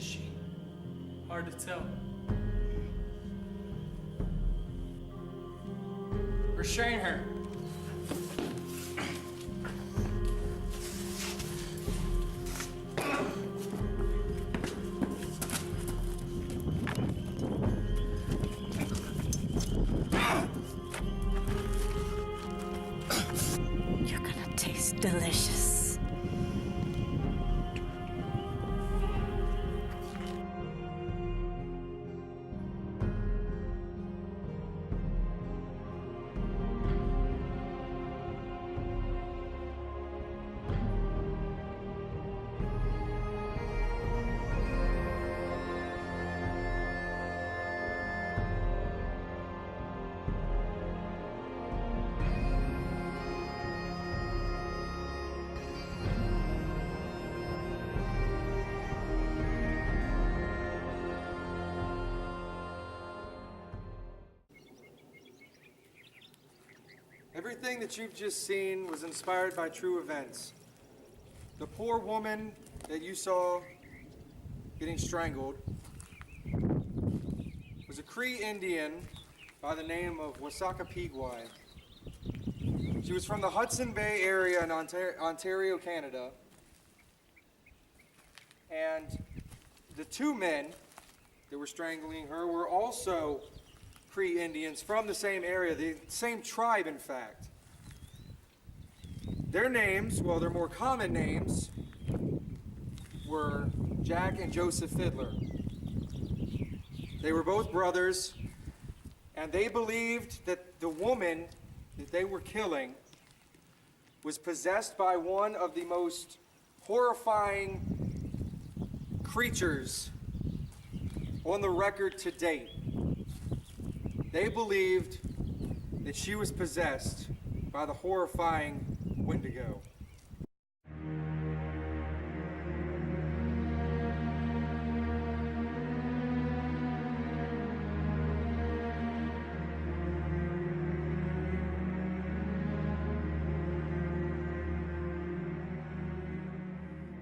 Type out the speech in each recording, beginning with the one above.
is she? Hard to tell. Restrain her. You're gonna taste delicious. Everything that you've just seen was inspired by true events. The poor woman that you saw getting strangled was a Cree Indian by the name of Wasakapigwai. She was from the Hudson Bay area in Ontario, Canada. And the two men that were strangling her were also Cree Indians from the same area, the same tribe, in fact. Their names, well, their more common names, were Jack and Joseph Fiddler. They were both brothers, and they believed that the woman that they were killing was possessed by one of the most horrifying creatures on the record to date. They believed that she was possessed by the horrifying Windigo.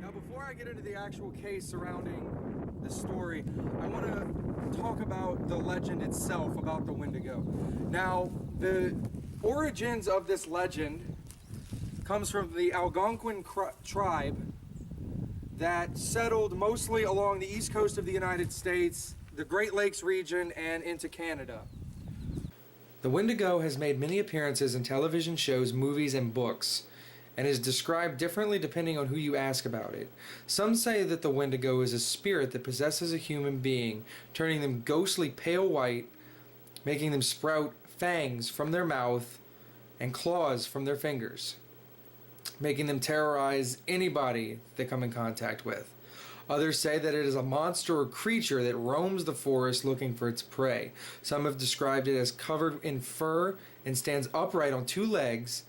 Now, before I get into the actual case surrounding the story, I want to talk about the legend itself about the Windigo. Now, the origins of this legend comes from the Algonquin tribe that settled mostly along the east coast of the United States, the Great Lakes region, and into Canada. The Windigo has made many appearances in television shows, movies, and books, and is described differently depending on who you ask about it. Some say that the Windigo is a spirit that possesses a human being, turning them ghostly pale white, making them sprout fangs from their mouth and claws from their fingers, making them terrorize anybody they come in contact with. Others say that it is a monster or creature that roams the forest looking for its prey. Some have described it as covered in fur and stands upright on two legs,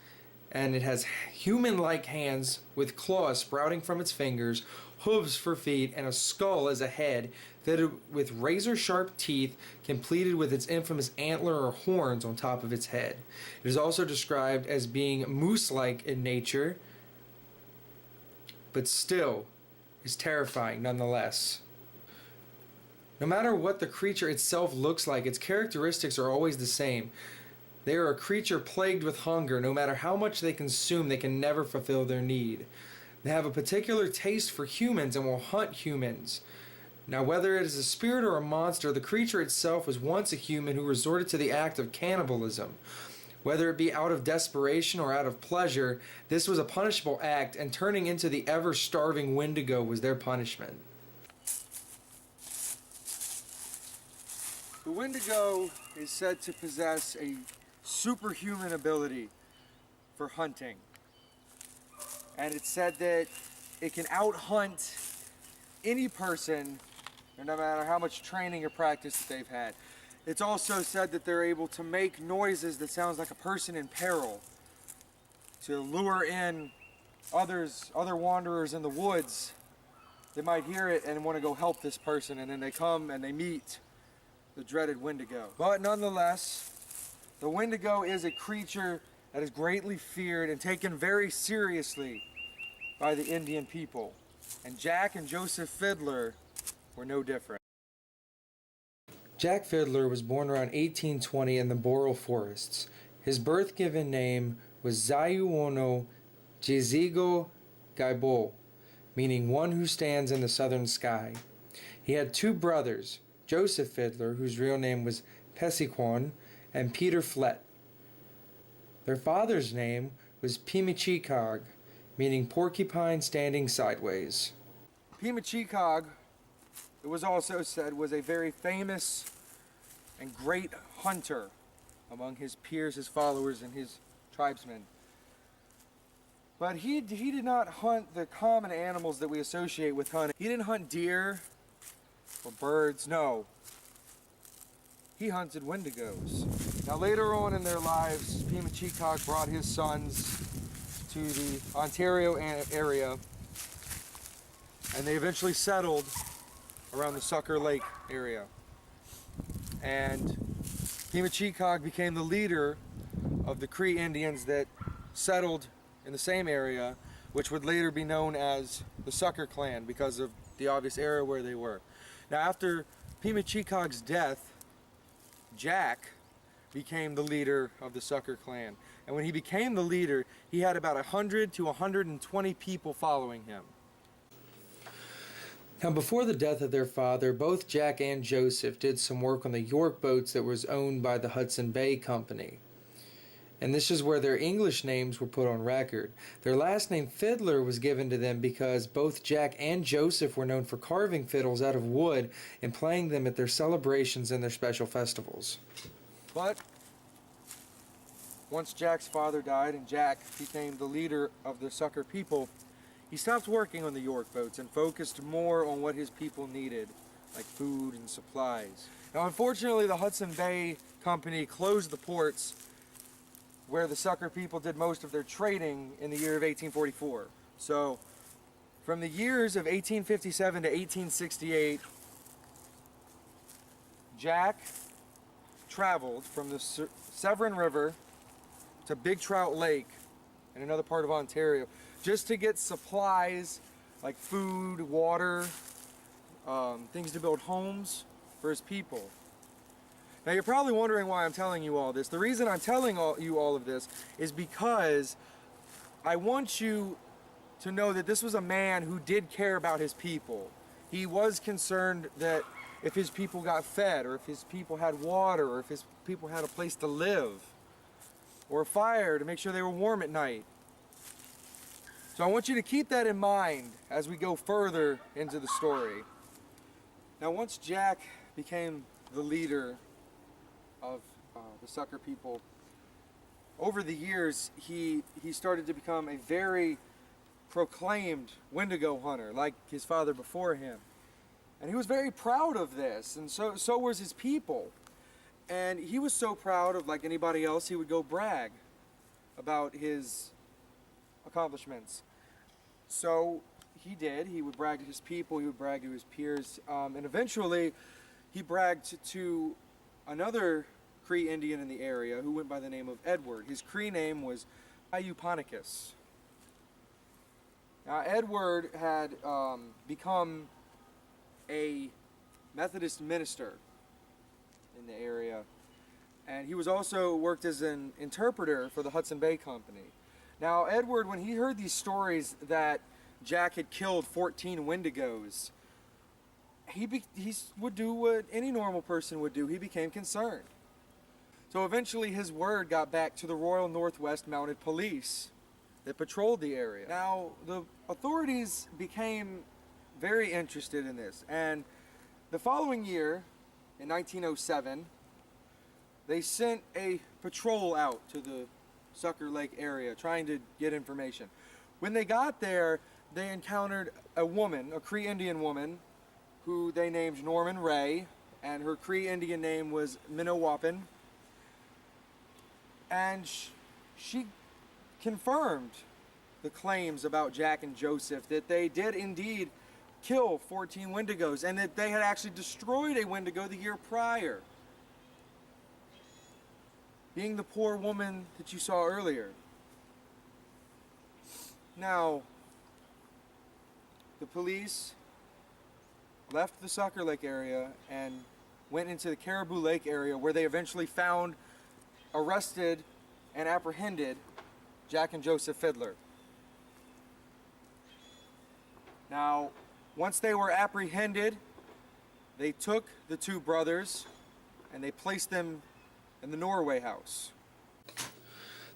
and it has human-like hands with claws sprouting from its fingers, hooves for feet, and a skull as a head, fitted with razor-sharp teeth, completed with its infamous antler or horns on top of its head. It is also described as being moose-like in nature, but still is terrifying nonetheless. No matter what the creature itself looks like, its characteristics are always the same. They are a creature plagued with hunger. No matter how much they consume, they can never fulfill their need. They have a particular taste for humans and will hunt humans. Now, whether it is a spirit or a monster, the creature itself was once a human who resorted to the act of cannibalism. Whether it be out of desperation or out of pleasure, this was a punishable act, and turning into the ever-starving Windigo was their punishment. The Windigo is said to possess a superhuman ability for hunting. And it's said that it can out-hunt any person, no matter how much training or practice that they've had. It's also said that they're able to make noises that sounds like a person in peril to lure in other wanderers in the woods. They might hear it and want to go help this person, and then they come and they meet the dreaded Windigo. But nonetheless, the Windigo is a creature that is greatly feared and taken very seriously by the Indian people. And Jack and Joseph Fiddler were no different. Jack Fiddler was born around 1820 in the Boreal Forests. His birth-given name was Zayuono Jizigo Gaibo, meaning one who stands in the southern sky. He had two brothers, Joseph Fiddler, whose real name was Pesiquon, and Peter Flett. Their father's name was Pimichikog, meaning porcupine standing sideways. Pimichikog, it was also said, was a very famous and great hunter among his peers, his followers, and his tribesmen. But he did not hunt the common animals that we associate with hunting. He didn't hunt deer or birds, no. He hunted Wendigos. Now later on in their lives, Pimichikog brought his sons to the Ontario area, and they eventually settled around the Sucker Lake area. And Pimichikog became the leader of the Cree Indians that settled in the same area, which would later be known as the Sucker Clan because of the obvious area where they were. Now after Pimichikog's death, Jack became the leader of the Sucker Clan. And when he became the leader, he had about 100 to 120 people following him. Now, before the death of their father, both Jack and Joseph did some work on the York boats that was owned by the Hudson Bay Company. And this is where their English names were put on record. Their last name, Fiddler, was given to them because both Jack and Joseph were known for carving fiddles out of wood and playing them at their celebrations and their special festivals. But once Jack's father died and Jack became the leader of the Sucker people, he stopped working on the York boats and focused more on what his people needed, like food and supplies. Now, unfortunately, the Hudson Bay Company closed the ports where the Sucker people did most of their trading in the year of 1844. So, from the years of 1857 to 1868, Jack traveled from the Severn River to Big Trout Lake in another part of Ontario just to get supplies like food, water, things to build homes for his people. Now you're probably wondering why I'm telling you all this. The reason I'm telling you all of this is because I want you to know that this was a man who did care about his people. He was concerned that if his people got fed, or if his people had water, or if his people had a place to live, or a fire to make sure they were warm at night. So I want you to keep that in mind as we go further into the story. Now once Jack became the leader of the Sucker people, over the years he started to become a very proclaimed Wendigo hunter like his father before him. And he was very proud of this, and so was his people. And he was so proud of, like anybody else, he would go brag about his accomplishments. So he did. He would brag to his people, he would brag to his peers, and eventually he bragged to another Cree Indian in the area who went by the name of Edward. His Cree name was Iupanicus. Now Edward had become a Methodist minister in the area, and he was also worked as an interpreter for the Hudson Bay Company. Now Edward, when he heard these stories that Jack had killed 14 Wendigos, he would do what any normal person would do. He became concerned. So eventually his word got back to the Royal Northwest Mounted Police that patrolled the area. Now the authorities became very interested in this, and the following year, in 1907, they sent a patrol out to the Sucker Lake area trying to get information. When they got there, they encountered a woman, a Cree Indian woman, who they named Norman Ray, and her Cree Indian name was Minowapin. And she confirmed the claims about Jack and Joseph, that they did indeed kill 14 Wendigos, and that they had actually destroyed a Wendigo the year prior, being the poor woman that you saw earlier. Now, the police left the Sucker Lake area and went into the Caribou Lake area, where they eventually found, arrested, and apprehended Jack and Joseph Fiddler. Now, once they were apprehended, they took the two brothers and they placed them in the Norway House.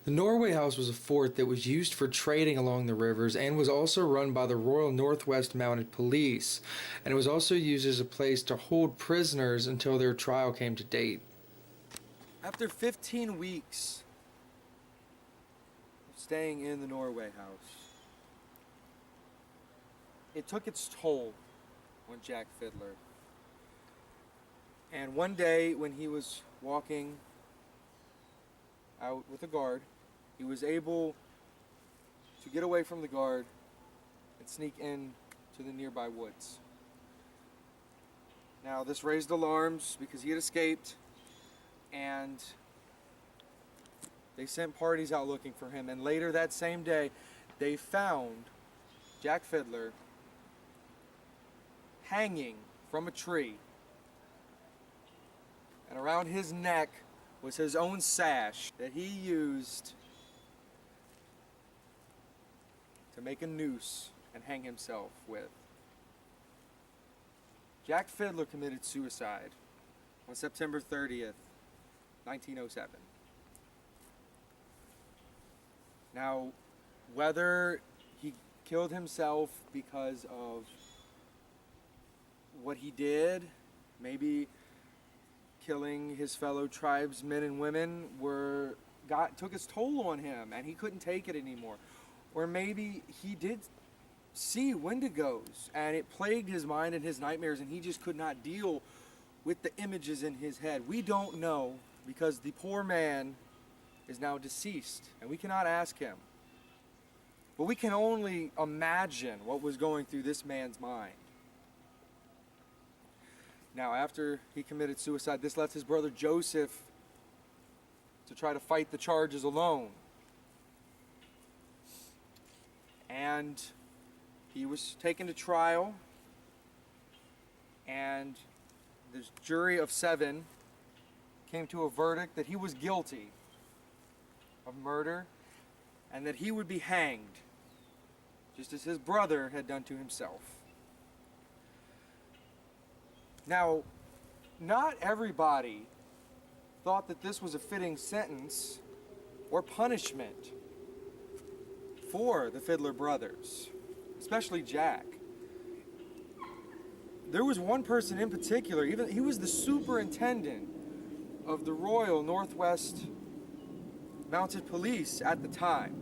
The Norway House was a fort that was used for trading along the rivers and was also run by the Royal Northwest Mounted Police, and it was also used as a place to hold prisoners until their trial came to date. After 15 weeks of staying in the Norway House, it took its toll on Jack Fiddler. And one day when he was walking out with a guard, he was able to get away from the guard and sneak in to the nearby woods. Now, this raised alarms because he had escaped, and they sent parties out looking for him. And later that same day, they found Jack Fiddler hanging from a tree, and around his neck was his own sash that he used to make a noose and hang himself with. Jack Fiddler committed suicide on September 30th, 1907. Now, whether he killed himself because of what he did, maybe killing his fellow tribesmen and women, took its toll on him and he couldn't take it anymore. Or maybe he did see Wendigos and it plagued his mind and his nightmares, and he just could not deal with the images in his head. We don't know, because the poor man is now deceased and we cannot ask him. But we can only imagine what was going through this man's mind. Now, after he committed suicide, this left his brother Joseph to try to fight the charges alone. And he was taken to trial, and the jury of 7 came to a verdict that he was guilty of murder and that he would be hanged, just as his brother had done to himself. Now, not everybody thought that this was a fitting sentence or punishment for the Fiddler brothers, especially Jack. There was one person in particular, he was the superintendent of the Royal Northwest Mounted Police at the time,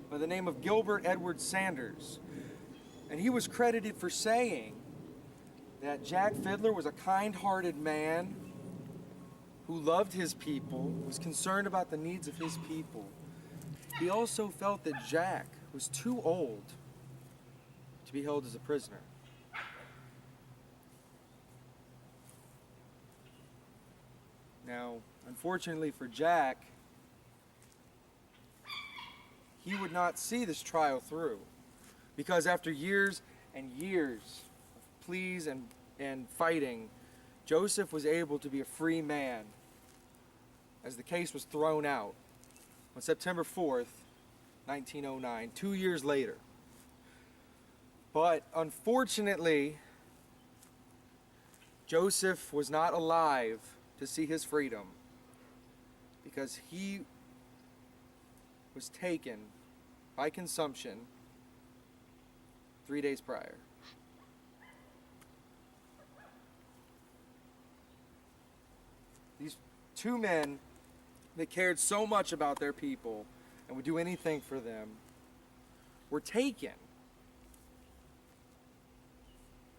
by the name of Gilbert Edward Sanders. And he was credited for saying that Jack Fiddler was a kind-hearted man who loved his people, was concerned about the needs of his people. He also felt that Jack was too old to be held as a prisoner. Now, unfortunately for Jack, he would not see this trial through, because after years and years of pleas and fighting, Joseph was able to be a free man as the case was thrown out on September 4th, 1909, 2 years later. But unfortunately, Joseph was not alive to see his freedom, because he was taken by consumption 3 days prior. These two men that cared so much about their people and would do anything for them were taken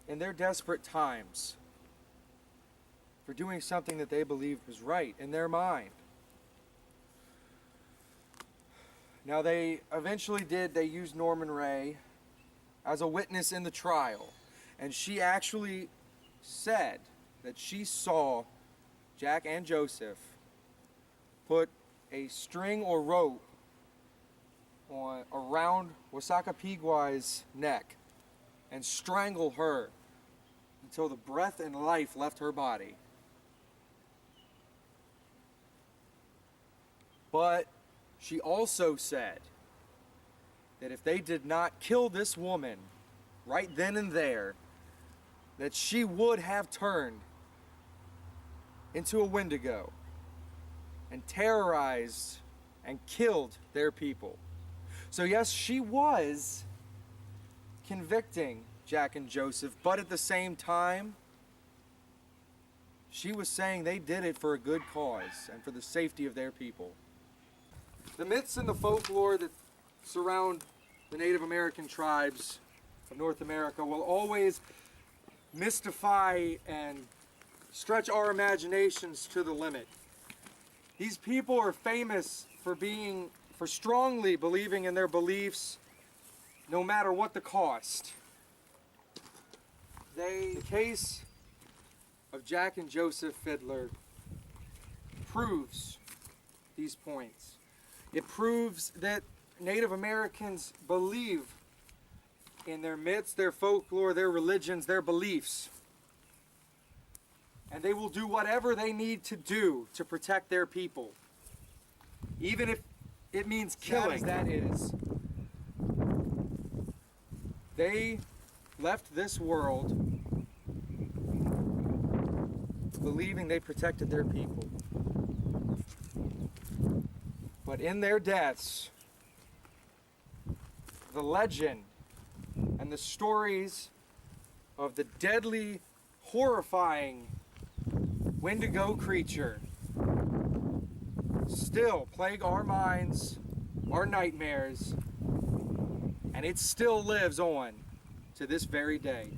in their desperate times for doing something that they believed was right in their mind. Now, they used Norman Ray as a witness in the trial, and she actually said that she saw Jack and Joseph put a string or rope around Wasaka Pigwai's neck and strangle her until the breath and life left her body. But she also said that if they did not kill this woman right then and there, that she would have turned into a Wendigo and terrorized and killed their people. So yes, she was convicting Jack and Joseph, but at the same time, she was saying they did it for a good cause and for the safety of their people. The myths and the folklore that surround the Native American tribes of North America will always mystify and stretch our imaginations to the limit. These people are famous for strongly believing in their beliefs no matter what the cost. The case of Jack and Joseph Fiddler proves these points. It proves that Native Americans believe in their myths, their folklore, their religions, their beliefs. And they will do whatever they need to do to protect their people. Even if it means killing. That is. They left this world believing they protected their people. But in their deaths, the legend and the stories of the deadly, horrifying Windigo creature still plague our minds, our nightmares, and it still lives on to this very day.